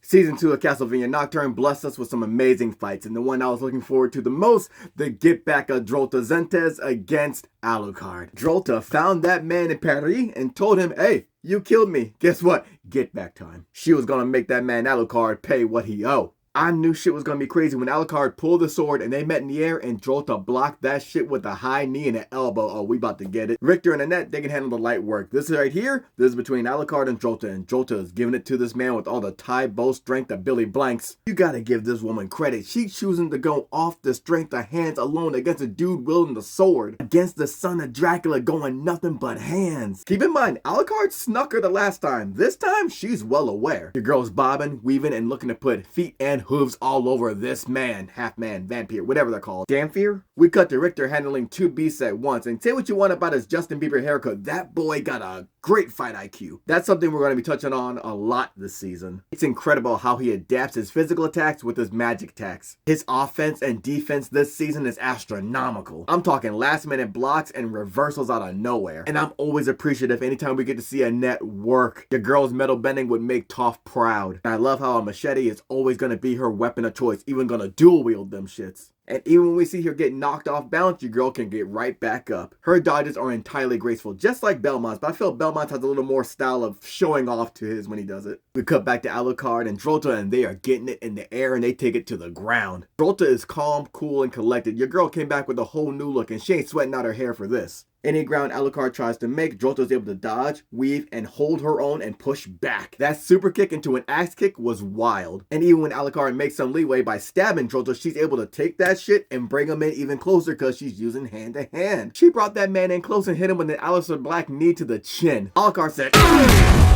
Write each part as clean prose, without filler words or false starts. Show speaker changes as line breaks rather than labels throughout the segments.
Season 2 of Castlevania Nocturne blessed us with some amazing fights, and the one I was looking forward to the most, the get back of Drolta Zentes against Alucard. Drolta found that man in Paris and told him, hey, you killed me. Guess what? Get back time. She was gonna make that man Alucard pay what he owed. I knew shit was gonna be crazy when Alucard pulled the sword and they met in the air and Drolta blocked that shit with a high knee and an elbow. Oh, we about to get it. Richter and Annette, they can handle the light work. This is right here, this is between Alucard and Drolta is giving it to this man with all the Thai bow strength of Billy Blanks. You gotta give this woman credit. She's choosing to go off the strength of hands alone against a dude wielding the sword. Against the son of Dracula going nothing but hands. Keep in mind, Alucard snuck her the last time. This time, she's well aware. Your girl's bobbing, weaving, and looking to put feet and hooves all over this man, half-man, vampire, whatever they're called. Damphir? We cut to Richter handling two beasts at once, and say what you want about his Justin Bieber haircut, that boy got a great fight IQ. That's something we're going to be touching on a lot this season. It's incredible how he adapts his physical attacks with his magic attacks. His offense and defense this season is astronomical. I'm talking last minute blocks and reversals out of nowhere. And I'm always appreciative anytime we get to see Annette work. Your girl's metal bending would make Toph proud. And I love how a machete is always going to be her weapon of choice, even going to dual wield them shits. And even when we see her get knocked off balance, your girl can get right back up. Her dodges are entirely graceful, just like Belmont's, but I feel Belmont has a little more style of showing off to his when he does it. We cut back to Alucard and Drolta, and they are getting it in the air and they take it to the ground. Drolta is calm, cool, and collected. Your girl came back with a whole new look, and she ain't sweating out her hair for this. Any ground Alucard tries to make, Drolta is able to dodge, weave, and hold her own and push back. That super kick into an axe kick was wild. And even when Alucard makes some leeway by stabbing Drolta, she's able to take that shit and bring him in even closer because she's using hand to hand. She brought that man in close and hit him with an Aleister Black knee to the chin. Alucard said,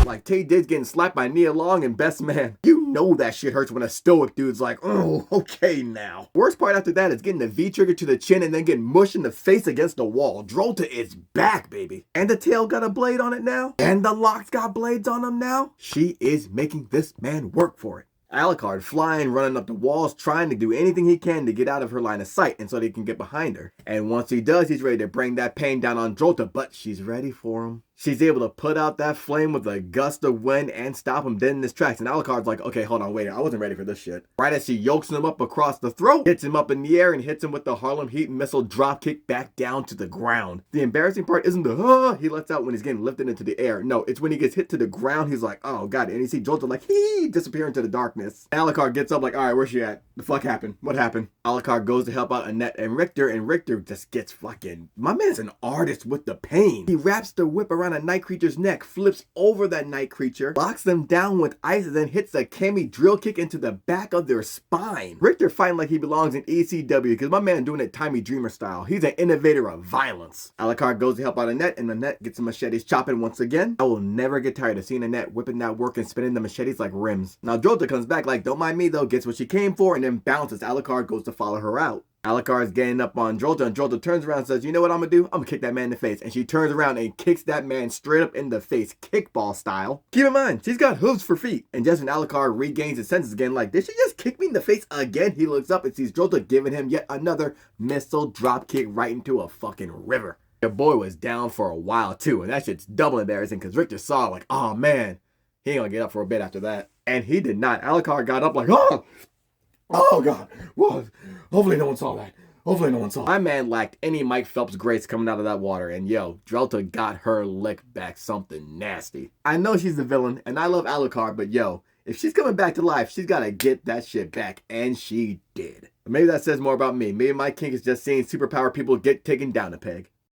like Tay Diggs getting slapped by Nia Long and Best Man. You know that shit hurts when a stoic dude's like, oh, okay now. Worst part after that is getting the V-trigger to the chin and then getting mushed in the face against the wall. Drolta is back, baby. And the tail got a blade on it now. And the locks got blades on them now. She is making this man work for it. Alucard flying, running up the walls, trying to do anything he can to get out of her line of sight and so they can get behind her. And once he does, he's ready to bring that pain down on Drolta, but she's ready for him. She's able to put out that flame with a gust of wind and stop him dead in his tracks. And Alucard's like, okay, hold on, wait, I wasn't ready for this shit. Right as she yokes him up across the throat, hits him up in the air and hits him with the Harlem Heat missile drop kick back down to the ground. The embarrassing part isn't the he lets out when he's getting lifted into the air. No, it's when he gets hit to the ground, he's like, oh god, and you see Drolta like, disappear into the darkness. Alucard gets up like, all right, where's she at? The fuck happened? What happened? Alucard goes to help out Annette and Richter just gets fucking, my man's an artist with the pain. He wraps the whip around a night creature's neck, flips over that night creature, locks them down with ice, and then hits a Kami drill kick into the back of their spine. Richter fighting like he belongs in ECW because my man doing it Tommy Dreamer style. He's an innovator of violence. Alucard goes to help out Annette, and Annette gets the machetes chopping once again. I will never get tired of seeing Annette whipping that work and spinning the machetes like rims. Now Drolta comes back like, don't mind me though, gets what she came for, and then bounces. Alucard goes to follow her out. Alucard's getting up on Drolta, and Drolta turns around and says, you know what I'm gonna do? I'm gonna kick that man in the face. And she turns around and kicks that man straight up in the face, kickball style. Keep in mind, she's got hooves for feet. And just when Alucard regains his senses again, like, did she just kick me in the face again? He looks up and sees Drolta giving him yet another missile drop kick right into a fucking river. Your boy was down for a while too, and that shit's double embarrassing because Richter saw like, oh man, he ain't gonna get up for a bit after that. And he did not. Alucard got up like, oh god, what? Hopefully no one saw that. Hopefully no one saw that. My man lacked any Mike Phelps grace coming out of that water, and yo, Drolta got her lick back something nasty. I know she's the villain, and I love Alucard, but yo, if she's coming back to life, she's gotta get that shit back, and she did. Maybe that says more about me. Maybe my kink is just seeing superpower people get taken down a peg.